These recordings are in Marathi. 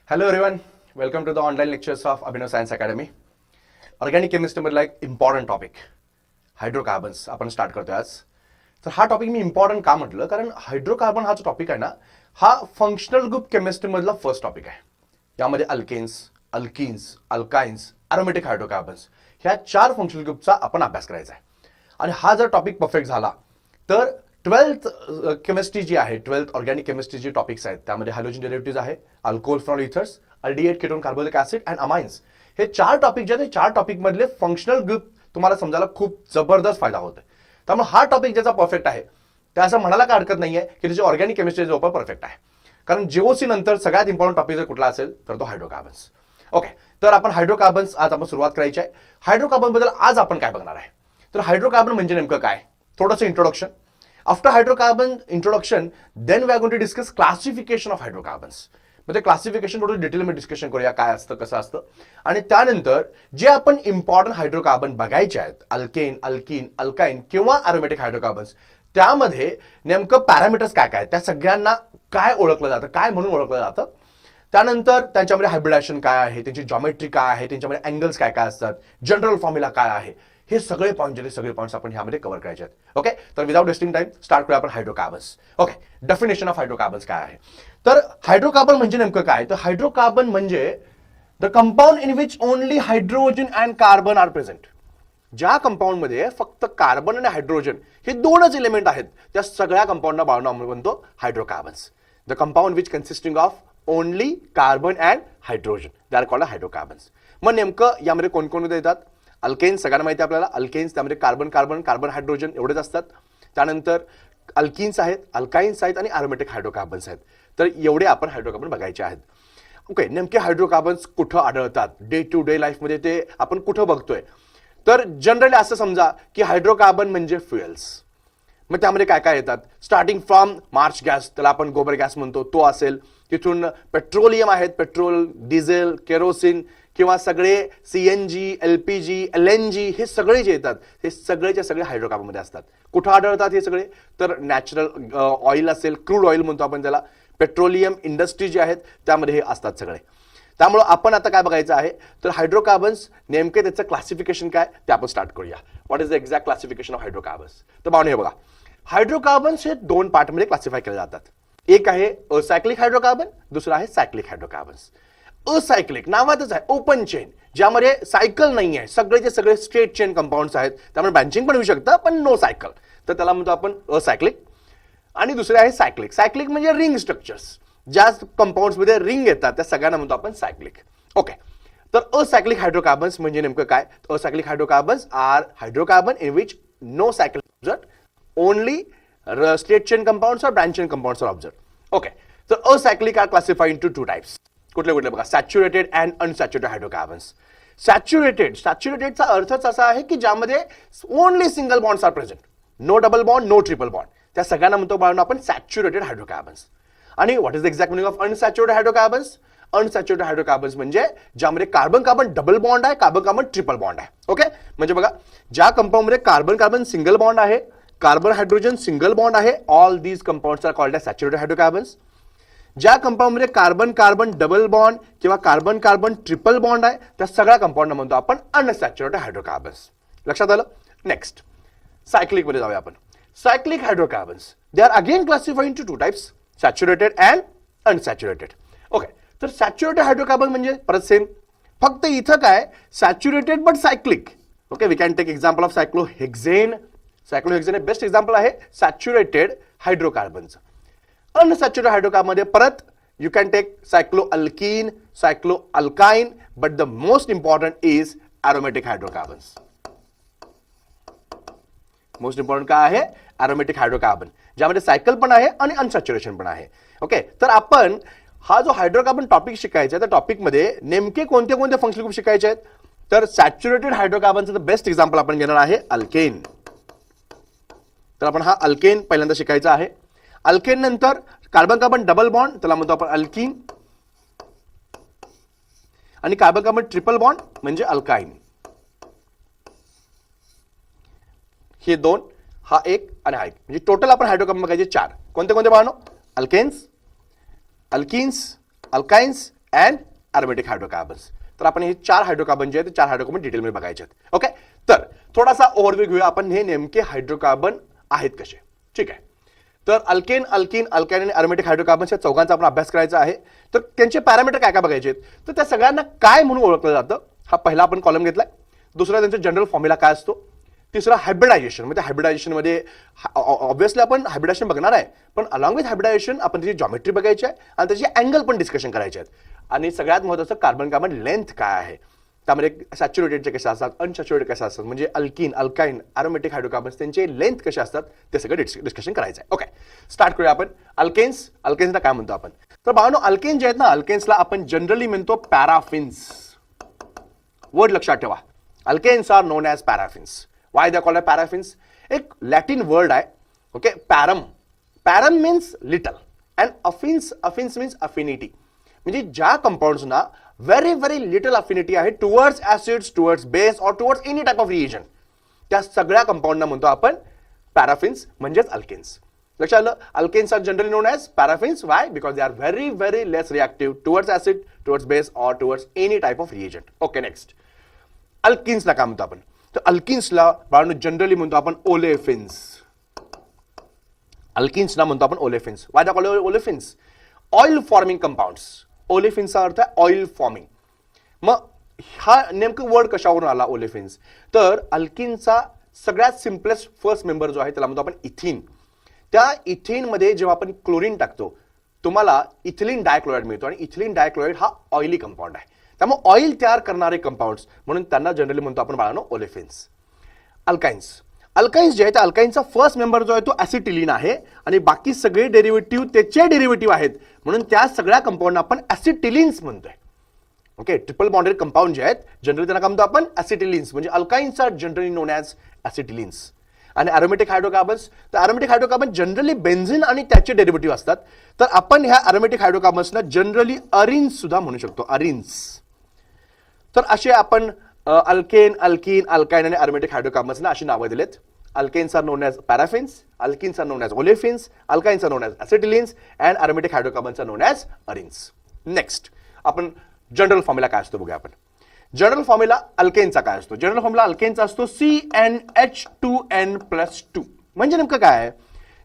Hello everyone, welcome to the online lectures of Abhinav Science Academy. Organic केमिस्ट्रीमधला एक इम्पॉर्टंट टॉपिक हायड्रोकार्बन्स आपण स्टार्ट करतोय आज. तर हा टॉपिक मी इम्पॉर्टंट का म्हटलं, कारण हायड्रोकार्बन हा जो टॉपिक आहे ना, हा फंक्शनल ग्रुप केमिस्ट्रीमधला फर्स्ट टॉपिक आहे. यामध्ये alkanes, alkenes, alkynes, aromatic hydrocarbons ह्या 4 फंक्शनल ग्रुपचा आपण अभ्यास करायचा आहे. आणि हा जर टॉपिक परफेक्ट झाला तर 12th केमिस्ट्री जी आहे, 12th ऑर्गॅनिक केमिस्ट्री जे टॉपिक्स आहेत त्यामध्ये हायड्रोजन डेरिव्हेटिव्ज आहे, alcohol from ethers, aldehyde, ketone, carbonic acid and amines. हे 4 टॉपिक जे आहेत, 4 टॉपिक मधले फंक्शनल ग्रुप तुम्हाला समजायला खूप जबरदस्त फायदा होतो. त्यामुळे हा टॉपिक ज्याचा परफेक्ट आहे त्या असं म्हणायला काय हरकत नाहीये की त्याची ऑर्गॅनिक केमिस्ट्री जवळ परफेक्ट आहे. कारण जीओसी नंतर सगळ्यात इम्पॉर्टंट टॉपिक जर कुठला असेल तर तो हायड्रोकार्बन्स. ओके, तर आपण हायड्रोकार्बन्स आज आपण सुरुवात करायची आहे. हायड्रोकार्बन बद्दल आज आपण काय बघणार आहे, तर हायड्रोकार्बन म्हणजे नेमकं काय, थोडंसं introduction. After hydrocarbon introduction then we are going to discuss classification of hydrocarbons. म्हणजे क्लासिफिकेशन थोडं डिटेलमध्ये डिस्कशन करूया, काय असतं कसं असतं. आणि त्यानंतर जे आपण इम्पॉर्टंट हायड्रोकार्बन बघायचे आहेत, अल्केन, अल्किन, अल्काइन किंवा अरोमॅटिक हायड्रोकार्बन्स, त्यामध्ये नेमकं पॅरामीटर्स काय काय, त्या सगळ्यांना काय ओळखलं जातं, काय म्हणून ओळखलं जातं. त्यानंतर त्यांच्यामध्ये हायब्रिडायझेशन काय आहे, त्यांची जॉमेट्री काय आहे, त्यांच्यामध्ये अँगल्स काय काय असतात, जनरल फॉर्म्युला काय आहे, हे सगळे पॉईंट्स आपण ह्यामध्ये कव्हर करायचे आहेत. ओके, तर विदाउट वेस्टिंग टाइम स्टार्ट करूया आपण hydrocarbons. Okay, definition of hydrocarbons काय आहे, तर हायड्रोकार्बन म्हणजे नेमकं काय, तर हायड्रोकार्बन म्हणजे the compound in which only hydrogen and carbon are present. ज्या कंपाऊंडमध्ये फक्त कार्बन आणि हायड्रोजन हे 2च एलिमेंट आहेत, त्या सगळ्या कंपाऊंडना बाळून म्हणतो hydrocarbons. The compound which consisting of only carbon and hydrogen, they are called hydrocarbons. मग नेमकं यामध्ये कोणकोणते येतात, अल्केन्स सगळ्यांना माहिती आहे आपल्याला, अल्केन्स त्यामध्ये कार्बन कार्बन कार्बन हायड्रोजन एवढेच असतात. त्यानंतर अल्किन्स आहेत, अल्काइन्स आहेत आणि अरोमॅटिक हायड्रोकार्बन्स आहेत. तर एवढे आपण हायड्रोकार्बन बघायचे आहेत. ओके, नेमके हायड्रोकार्बन्स कुठं आढळतात, डे टू डे लाईफमध्ये ते आपण कुठं बघतोय, तर जनरली असं समजा की हायड्रोकार्बन म्हणजे फ्युएल्स. मग त्यामध्ये काय काय येतात, स्टार्टिंग फ्रॉम मार्च गॅस, त्याला आपण गोबर गॅस म्हणतो, तो असेल. तिथून पेट्रोलियम आहेत, पेट्रोल, डिझेल, केरोसिन किंवा सगळे सीएनजी, एलपीजी, एलएनजी, हे सगळे जे येतात हे सगळेच्या सगळे हायड्रोकार्बनमध्ये असतात. कुठं आढळतात हे सगळे, तर नॅचरल ऑइल असेल, क्रूड ऑइल म्हणतो आपण त्याला, पेट्रोलियम इंडस्ट्री जे आहेत त्यामध्ये हे असतात सगळे. त्यामुळे आपण आता काय बघायचं आहे, तर हायड्रोकार्बन्स नेमके त्याचं क्लासिफिकेशन काय ते आपण स्टार्ट करूया. What is the exact classification of hydrocarbons. तर पाहून हे बघा, हायड्रोकार्बन्स हे 2 पार्टमध्ये क्लासिफाय केले जातात. एक आहे असायक्लिक हायड्रोकार्बन, दुसरा आहे सायक्लिक हायड्रोकार्बन्स. असायक्लिक नावातच आहे, ओपन चेन, ज्यामध्ये सायकल नाही आहे, सगळेचे सगळे स्ट्रेट चेन कंपाऊंड्स आहेत, त्यामुळे ब्रँचिंग पण होऊ शकतं पण नो सायकल, तर त्याला म्हणतो आपण असायक्लिक. आणि दुसरे आहे सायक्लिक. सायक्लिक म्हणजे रिंग स्ट्रक्चर्स, ज्या कंपाऊंड्समध्ये रिंग येतात त्या सगळ्यांना म्हणतो आपण सायक्लिक. ओके, तर असायक्लिक हायड्रोकार्बन्स म्हणजे नेमकं काय, acyclic hydrocarbons are hydrocarbon in which no cycle observe, only straight chain compounds or branch chain compounds are observe. Okay, तर acyclic are classified into 2 types. कुठले कुठले बघा, सॅच्युरेटेड अँड अनसॅच्युरेटेड हायड्रोकार्बन्स. सॅच्युरेटेडचा अर्थच असा आहे की ज्यामध्ये only single bonds are present, no double bond, no triple bond, त्या सगळ्यांना म्हणतो बाळून आपण सॅच्युरेटेड हायड्रोकार्बन्स. आणि what is the exact meaning of unsaturated hydrocarbons. Unsaturated hydrocarbons म्हणजे ज्यामध्ये कार्बन कार्बन डबल बॉन्ड आहे, कार्बन कार्बन ट्रिपल बॉन्ड आहे. ओके, म्हणजे बघा, ज्या कंपाऊंडमध्ये कार्बन कार्बन सिंगल बॉन्ड आहे, कार्बन हायड्रोजन सिंगल बॉन्ड आहे, all these compounds are called as saturated hydrocarbons. ज्या कंपाऊंडमध्ये कार्बन कार्बन डबल बॉन्ड किंवा कार्बन कार्बन ट्रिपल बॉन्ड आहे, त्या सगळ्या कंपाऊंडला म्हणतो आपण अनसॅच्युरेटेड हायड्रोकार्बन्स. लक्षात आलं. नेक्स्ट सायक्लिक मध्ये जाऊया आपण. Cyclic hydrocarbons they are again classified into 2 types, saturated and unsaturated. Okay, तर सॅच्युरेटेड हायड्रोकार्बन म्हणजे परत सेम, फक्त इथं काय saturated but cyclic. Okay, we can take example of cyclohexane. Cyclohexane हे बेस्ट एक्झाम्पल आहे सॅच्युरेटेड हायड्रोकार्बनचं. अनसॅच्युरेटेड हायड्रोकार्बन मध्ये परत you can take cyclo alkene, cyclo alkyne, but the most important is aromatic hydrocarbons. Most important काय आहे, अरोमॅटिक हायड्रोकार्बन, ज्यामध्ये सायकल पण आहे आणि अनसॅच्युरेशन पण आहे. ओके, तर आपण हा जो हायड्रोकार्बन टॉपिक शिकायचा आहे त्या टॉपिकमध्ये नेमके कोणते कोणते फंक्शनल ग्रुप शिकायचे आहेत, तर सॅच्युरेटेड हायड्रोकार्बनचं बेस्ट एक्झाम्पल आपण घेणार आहे अल्केन. तर आपण हा अल्केन पहिल्यांदा शिकायचा आहे. अल्केन नंतर कार्बन कार्बन डबल बॉन्ड, त्याला म्हणतो आपण अल्कीन. आणि कार्बन कार्बन ट्रिपल बॉन्ड म्हणजे अल्काइन. हे 2, हा 1 आणि हा 1, म्हणजे टोटल आपण हायड्रोकार्बन बघायचे 4. कोणते कोणते बाळांनो? Alkanes, alkenes, alkynes and aromatic hydrocarbons. तर आपण हे 4 हायड्रोकार्बन जे आहेत ते 4 हायड्रोकार्बन डिटेलमध्ये बघायचे आहेत. ओके, तर थोडासा ओव्हरव्ह्यू घेऊया आपण हे नेमके हायड्रोकार्बन आहेत कसे. ठीक आहे, तर अल्केन, अल्किन, अल्काइन आणि अरोमॅटिक हायड्रोकार्बन्स या चौघांचा आपण अभ्यास करायचा आहे. तर त्यांचे पॅरामीटर काय काय बघायचे आहेत, तर त्या सगळ्यांना काय म्हणून ओळखलं जातं, हा पहिला आपण कॉलम घेतलाय. दुसरा त्यांचा जनरल फॉर्म्युला काय असतो. तिसरा हायब्रिडायझेशन, म्हणजे हायब्रिडायझेशनमध्ये ऑब्व्हियसली आपण हायब्रिडायझेशन बघणार आहे, पण अलॉंग विथ हायब्रिडायझेशन आपण त्याची जॉमेट्री बघायची आहे आणि त्याची अँगल पण डिस्कशन करायचे आहेत. आणि सगळ्यात महत्त्वाचं कार्बन कार्बन लेंथ काय आहे, त्यामध्ये सॅच्युरेटेडचे कसे असतात, अनसॅच्युरेटेड कसे असतात, म्हणजे अल्किन, अल्काइन, अरोमॅटिक हायड्रोकार्बन्स त्यांचे लेंथ कसे असतात ते सगळं डिस्कशन करायचं आहे. ओके, स्टार्ट करूया आपण. अल्केन्स, अल्केन्सला काय म्हणतो आपण, तर बाळांनो अल्केन जे आहेत ना, अल्केन्सला आपण जनरली म्हणतो पॅराफिन्स. वर्ड लक्षात ठेवा, alkanes are known as paraffins. Why they called paraffins? एक लॅटिन वर्ड आहे. Okay, parum. Parum means little and affins, affins means affinity. म्हणजे ज्या कंपाऊंड्सना व्हेरी व्हेरी लिटल अफिनिटी आहे towards acids, towards base or towards any type of reagent, त्या सगळ्या कंपाऊंडना म्हणतो आपण पॅराफिन्स म्हणजेच अल्केन्स. लक्षात आलं? Alkanes are generally known as paraffins. Why? Because they are very very less reactive towards acid, towards base or towards any type of reagent. Okay, next अल्किन्सला काय म्हणतो आपण, तर अल्किन्सला बाळांनो जनरली म्हणतो आपण ओलेफिन्स. अल्किन्सला म्हणतो आपण olefins. Why they called olefins? Oil forming compounds. ओलेफिन्सचा अर्थ आहे ऑइल फॉर्मिंग. मग हा नेमकं वर्ड कशावरून आला ओलेफिन्स, तर अल्किनचा सगळ्यात सिम्पलेस्ट फर्स्ट मेंबर जो आहे त्याला म्हणतो आपण इथिन. त्या इथिनमध्ये जेव्हा आपण क्लोरीन टाकतो तुम्हाला इथिलीन डायक्लोराइड मिळतो आणि इथिलीन डायक्लोराइड हा ऑइली कंपाऊंड आहे. त्यामुळे ऑइल तयार करणारे कंपाऊंड्स म्हणून त्यांना जनरली म्हणतो आपण बाळांनो ओलेफिन्स. अल्काइन्स, अल्काइन्स जे आहे त्या अल्काइन्सचा फर्स्ट मेंबर जो आहे तो ॲसिटिलीन आहे आणि बाकी सगळे डेरिव्हेटिव्ह त्याचे डेरिव्हेटिव्ह आहेत म्हणून त्या सगळ्या कंपाऊंडना आपण ॲसिटिलिन्स म्हणतोय. ओके, ट्रिपल बॉन्डेड कंपाऊंड जे आहेत जनरली त्यांना काय म्हणतो आपण ॲसिटिलिन्स. म्हणजे alkynes are generally known as acetylenes. आणि अरोमॅटिक हायड्रोकार्बन्स, तर अरोमॅटिक हायड्रोकार्बन जनरली बेन्झिन आणि त्याचे डेरिव्हेटिव्ह असतात. तर आपण ह्या अरोमॅटिक हायड्रोकार्बन्सना जनरली अरिन्स सुद्धा म्हणू शकतो, अरिन्स. तर असे आपण अल्केन, अल्किन, अल्काइन आणि अरोमॅटिक हायड्रोकार्बन्सना अशी नावं दिलेत. Alkanes are known as paraffins, alkenes are known as olefins, alkynes are known as acetylenes and aromatic hydrocarbons are known as arenes. Next आपण जनरल फॉर्म्युला काय असतो बघूया आपण. जनरल फॉर्म्युला अल्केनचा काय असतो? जनरल फॉर्म्युला अल्केनचा असतो CnH2n+2. म्हणजे नेमकं काय आहे,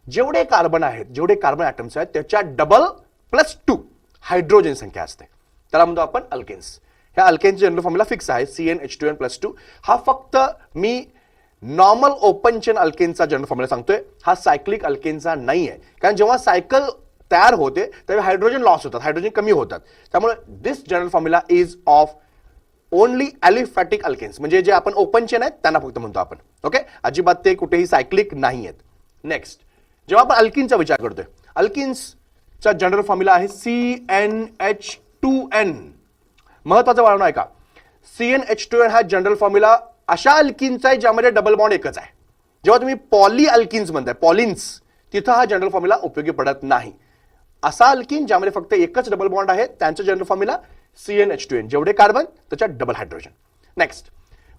जेवढे कार्बन आहेत, जेवढे कार्बन ॲटम्स आहेत त्याच्या डबल +2 हायड्रोजन संख्या असते, त्याला म्हणतो आपण अल्केन्स. ह्या अल्केनचा जनरल फॉर्म्युला फिक्स आहे CnH2n+2. हा फक्त मी नॉर्मल ओपन चेन अल्केनचा जनरल फॉर्म्युला सांगतोय, हा सायक्लिक अल्केनचा नाही आहे. कारण जेव्हा सायकल तयार होते तेव्हा हायड्रोजन लॉस होतात, हायड्रोजन कमी होतात. त्यामुळे this general formula is of only aliphatic alkanes, म्हणजे जे आपण ओपन चेन आहेत त्यांना फक्त म्हणतो आपण. ओके, अजिबात ते कुठेही सायक्लिक नाही आहेत. नेक्स्ट, जेव्हा आपण अल्किनचा विचार करतोय, अल्किन्सचा जनरल फॉर्म्युला आहे CnH2n. महत्वाचं वाढवणं आहे का, CnH2n हा जनरल फॉर्म्युला अशा अल्किनचा आहे ज्यामध्ये डबल बॉन्ड एकच आहे. जेव्हा तुम्ही पॉली अल्किन्स म्हणताय, पॉलिन्स, तिथं हा जनरल फॉर्म्युला उपयोगी पडत नाही. असा अल्किन ज्यामध्ये फक्त एकच डबल बॉन्ड आहे त्यांचं जनरल फॉर्म्युला CnH2n, जेवढे कार्बन त्याच्यात double hydrogen. Next,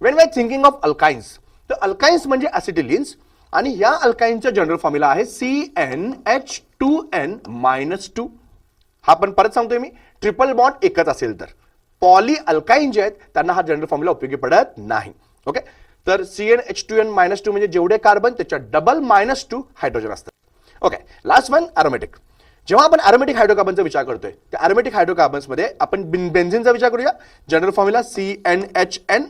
when we are thinking of alkynes, तर अल्काइन्स म्हणजे ॲसिटिलिन्स आणि या अल्काइनचा जनरल फॉर्म्युला आहे CnH2n-2. हा पण परत सांगतोय मी, ट्रिपल बॉन्ड एकच असेल तर. पॉली अल्काइन जे आहेत त्यांना हा जनरल फॉर्म्युला उपयोगी पडत नाही. ओके, तर CnH2n-2 म्हणजे जेवढे कार्बन त्याच्यात डबल -2 हायड्रोजन असतात. Okay, last one aromatic. जेव्हा आपण अरोमॅटिक हायड्रोकार्बनचा विचार करतोय त्या अरोमॅटिक हायड्रोकार्बन्समध्ये आपण बेन्झिनचा विचार करूया. जनरल फॉर्म्युला CnHn,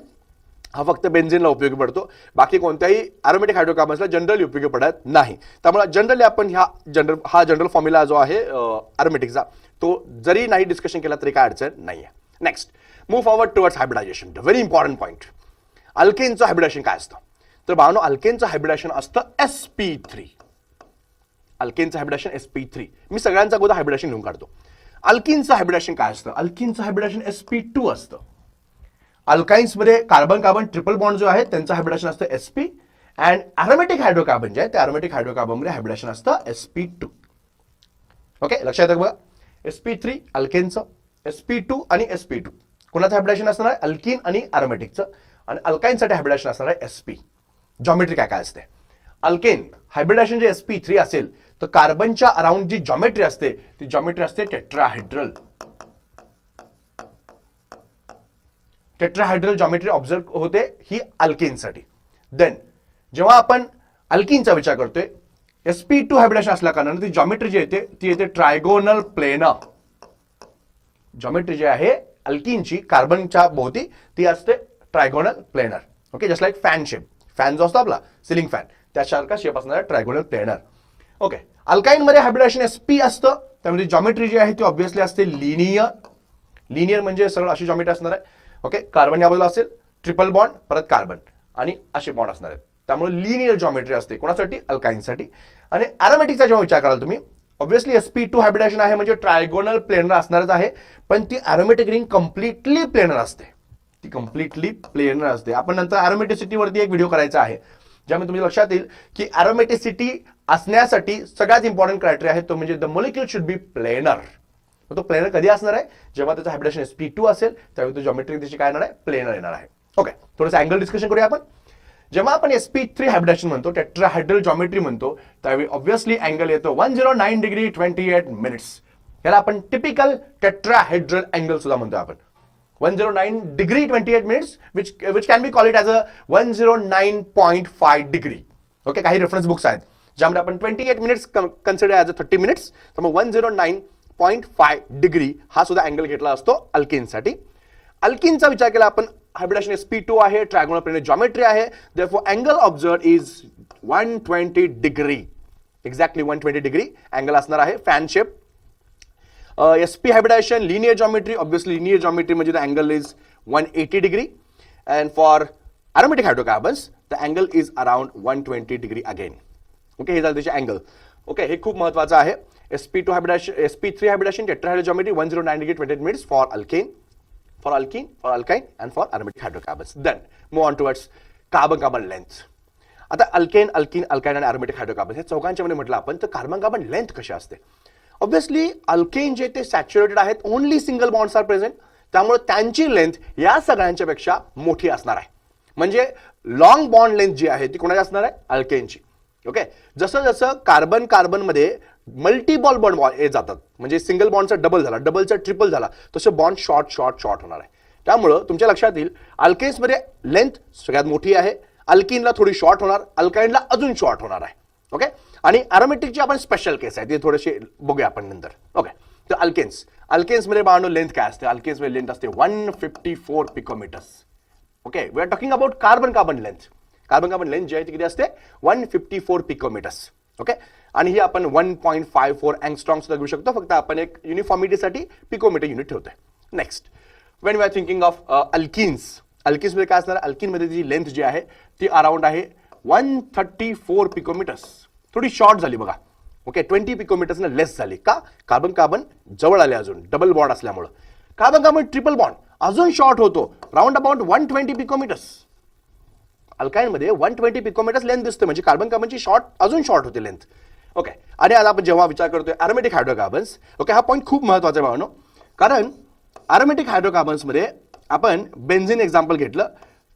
हा फक्त बेन्झिनला उपयोगी पडतो, बाकी कोणत्याही अरोमॅटिक हायड्रोकार्बन्सला जनरली उपयोगी पडत नाही. त्यामुळे जनरली आपण हा जनरल फॉर्म्युला जो आहे अरोमॅटिकचा तो जरी नाही डिस्कशन केला तरी काय अडचण नाही आहे. Next, move forward towards hybridization, the very important point. अल्केनचं हायब्रिडायझेशन काय असतं, तर भावनो अल्केनचं हायब्रिडायझेशन असतं sp3. अल्केनचं hybridisation sp3. मी सगळ्यांचा अगोदर हायब्रिडायझेशन लिहून काढतो. अल्किनचं हायब्रिडायझेशन काय असतं, अल्किनचं हायब्रिडायझेशन sp2 असतं. अल्काइन्समध्ये कार्बन कार्बन ट्रिपल बॉन्ड जो आहे त्यांचं हायब्रिडायझेशन असतं sp अँड अरोमॅटिक हायड्रोकार्बन जे आहे त्या अरोमॅटिक हायड्रोकार्बनमध्ये हायब्रिडायझेशन असतं sp2. ओके, लक्षात येतं बघा, sp3 अल्केनचं, sp2 आणि sp2 कोणाचं हायब्रिडायझेशन असणार आहे, अल्किन आणि अरोमॅटिकचं. आणि अल्काइनसाठी हायब्रिडायझेशन असणार आहे sp. जॉमेट्री काय काय असते, अल्केन हायब्रिडायझेशन जे sp3 असेल तर कार्बनच्या अराउंड जी जॉमेट्री असते ती जॉमेट्री असते टेट्राहायड्रल. टेट्राहायड्रल जॉमेट्री ऑब्झर्व होते ही अल्केनसाठी. देन जेव्हा आपण अल्कीनचा विचार करतोय, sp2 हायब्रिडेशन असल्या कारणाने ती जॉमेट्री जी येते ती येते ट्रायगोनल प्लेनर. जॉमेट्री जी आहे अल्कीनची कार्बनच्या भोवती ती असते trigonal planar. Okay, just like fan shape. Fan जो असतो आपला सिलिंग फॅन त्यासारखा शेप असणारा ट्रायगोनल प्लेनर. ओके, अल्काइन मध्ये हायब्रिडेशन sp असतं, त्यामध्ये जॉमेट्री जी आहे ती ऑब्व्हियसली असते लिनियर. लिनियर म्हणजे सरळ अशी जॉमेट्री असणार आहे. ओके, कार्बन या बाजूला असेल, ट्रिपल बॉन्ड, परत कार्बन आणि असे बॉन्ड असणार आहेत. त्यामुळे लिनियर जॉमेट्री असते कोणासाठी? अल्काइनसाठी. आणि अरोमॅटिकचा जेव्हा विचार कराल तुम्ही, ऑब्व्हियसली sp2 हायब्रिडेशन आहे म्हणजे ट्रायगोनल प्लेनर असणारच आहे, पण ती अरोमॅटिक रिंग कम्प्लिटली प्लेनर असते. ती कम्प्लिटली प्लेनर असते. आपण नंतर अरोमॅटिसिटी वरती एक व्हिडिओ करायचा आहे ज्यामध्ये तुमच्या लक्षात येईल की अरोमॅटिसिटी असण्यासाठी सगळ्यात इम्पॉर्टंट क्रायटेरिया आहे तो म्हणजे the molecule should be planar. तो प्लेनर कधी असणार आहे? जेव्हा त्याचं हायब्रिडेशन sp2 असेल त्यावेळी तो जॉमेट्री त्याची काय येणार आहे? प्लेनर येणार आहे. ओके, थोडंसं अँगल डिस्कशन करूया आपण. जेव्हा आपण sp3 हायब्रिडेशन म्हणतो, टेट्राहायड्रल जॉमेट्री म्हणतो, त्यावेळी ऑब्व्हियसली अँगल येतो 109 डिग्री 28 मिनिट्स. याला आपण टिपिकल टेट्राहायड्रल अँगल सुद्धा म्हणतो आपण. 109 degree 28 minutes which can be call it as a 109.5 degree. Okay, काही रेफरन्स बुक्स आहेत ज्यामध्ये आपण 28 minutes consider as a 30 minutes. तर मग 109.5 डिग्री हा सुद्धा अँगल घेतला असतो अल्किनसाठी. अल्किनचा विचार केला आपण, हायब्रिडेशन sp2 आहे, ट्रायगोनल प्लेनर जॉमेट्री आहे, therefore angle observed is 120 degree. Exactly 120 degree angle असणार आहे, fan shape. sp hybridization linear geometry, obviously linear geometry म्हणजे the angle is 180 degree. And for aromatic hydrocarbons the angle is around 120 degree again. Okay, हे झालं त्याचे अँगल. ओके, हे खूप महत्त्वाचं आहे. sp2 hybridization, sp3 hybridization, tetrahedral geometry 109 degree 28 minutes for alkane, for alkene, for alkyne, and for aromatic hydrocarbons. Then move on towards carbon-carbon length. आता अल्केन, अल्कीन, अल्काइन आणि aromatic hydrocarbons हे चौघांच्या मध्ये म्हटलं आपण, तर कार्बन कार्बन लेंथ कशी असते? ऑब्व्हियसली अल्केन जे ते सॅच्युरेटेड आहेत, only single bonds are present, त्यामुळे त्यांची लेंथ या सगळ्यांच्या पेक्षा मोठी असणार आहे. म्हणजे लॉंग बॉन्ड लेंथ जी आहे ती कोणाची असणार आहे? अल्केनची. ओके, जसं जसं कार्बन कार्बन मध्ये मल्टीबॉल बॉन्ड जातात, म्हणजे सिंगल बॉन्डचा डबल झाला, डबलचा ट्रिपल झाला, तसं बॉन्ड शॉर्ट शॉर्ट शॉर्ट होणार आहे. त्यामुळं तुमच्या लक्षात येईल अल्केन्समध्ये लेंथ सगळ्यात मोठी आहे, अल्किनला थोडी शॉर्ट होणार, अल्काइनला अजून शॉर्ट होणार आहे. ओके, आणि अरोमॅटिकची आपण स्पेशल केस आहे ते थोडेसे बघूया आपण नंतर. ओके, तर अल्केन्समध्ये बाळांनो लेंथ काय असते? अल्केन्समध्ये लेंथ असते 154 picometres. Okay, we are talking about carbon carbon length. Carbon carbon length जी आहे ती किती असते? 154 पिकोमीटर्स. ओके, आणि ही आपण 1.54 अँगस्ट्रॉंग सुद्धा घेऊ शकतो, फक्त आपण एक युनिफॉर्मिटीसाठी पिकोमीटर युनिट ठेवतोय. Next, when we are thinking of अल्किन्समध्ये काय असणार? अल्किनमध्ये जी लेंथ जी आहे ती अराउंड आहे 134 पिकोमीटर्स. थोडी शॉर्ट झाली बघा. ओके, 20 पिकोमीटर्सनं लेस झाली. का? कार्बन कार्बन जवळ आले, अजून डबल बॉन्ड असल्यामुळं. कार्बन कार्बन ट्रिपल बॉन्ड अजून शॉर्ट होतो, राऊंड अबाउट 120 पिकोमीटर्स. अल्काइनमध्ये 120 पिकोमीटर्स लेंथ दिसते, म्हणजे कार्बन कार्बनची शॉर्ट अजून शॉर्ट होते लेंथ. ओके, आणि आता आपण जेव्हा विचार करतोय अरोमॅटिक हायड्रोकार्बन्स, ओके, हा पॉईंट खूप महत्त्वाचा आहे भावनो, कारण अरोमॅटिक हायड्रोकार्बन्समध्ये आपण बेन्झिन एक्झाम्पल घेतलं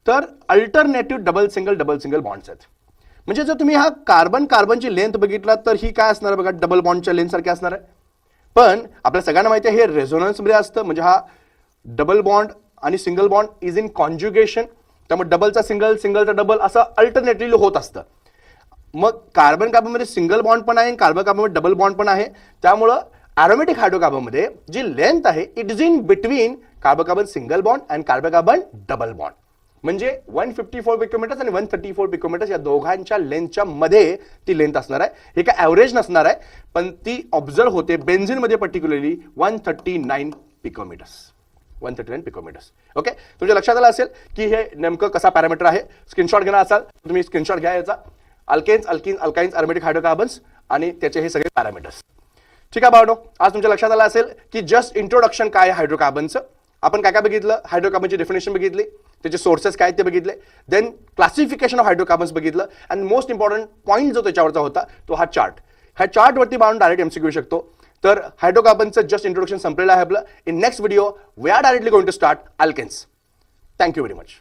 तर अल्टरनेटिव्ह डबल सिंगल बॉन्ड्स आहेत. म्हणजे जर तुम्ही हा कार्बन कार्बनची लेंथ बघितला तर ही काय असणार बघा, डबल बॉन्डच्या लेंथ सारखी असणार आहे. पण आपल्या सगळ्यांना माहिती आहे हे रेझोनन्समध्ये असतं, म्हणजे हा डबल बॉन्ड आणि सिंगल बॉन्ड इज इन कॉन्ज्युगेशन, त्यामुळे डबलचा सिंगल, सिंगलचा डबल असं अल्टरनेटिव्हली होत असतं. मग कार्बन कार्बनमध्ये सिंगल बॉन्ड पण आहे, कार्बन कार्बनमध्ये डबल बॉन्ड पण आहे. त्यामुळं अरोमॅटिक हायड्रोकार्बनमध्ये जी लेंथ आहे it is in between carbon carbon single bond and carbon carbon double bond. म्हणजे 154 पिकोमीटर्स आणि 134 पिकोमीटर्स या दोघांच्या लेंथच्या मध्ये ती लेंथ असणार आहे. हे काय ॲव्हरेज नसणार आहे, पण ती ऑब्झर्व होते बेन्झिनमध्ये पर्टिक्युलरली 139 पिकोमीटर्स. 139 पिकोमीटर्स. ओके, तुमच्या लक्षात आलं असेल की हे नेमकं कसा पॅरामीटर आहे. स्क्रीनशॉट घेणार असाल तुम्ही स्क्रीनशॉट घ्या याचा. Alkanes, alkene, alkynes, aromatic hydrocarbons आणि त्याचे हे सगळे पॅरामीटर्स. ठीक आहे बाळांनो, आज तुमच्या लक्षात आलं असेल की जस्ट इंट्रोडक्शन काय आहे हायड्रोकार्बनचं. आपण काय काय बघितलं? हायड्रोकार्बनची डेफिनेशन बघितली, त्याचे सोर्सेस काय ते बघितले, देन क्लासिफिकेशन ऑफ हायड्रोकार्बन्स बघितलं, अँड मोस्ट इम्पॉर्टंट पॉईंट जो त्याच्यावरचा होता तो हा चार्ट. ह्या चार्टवरती बाळांनो डायरेक्ट एमसीक्यू घेऊ शकतो. तर हायड्रोकार्बनचं जस्ट इंट्रोडक्शन संपलेलं आहे आपलं. In next video we are directly going to start alkanes. Thank you very much.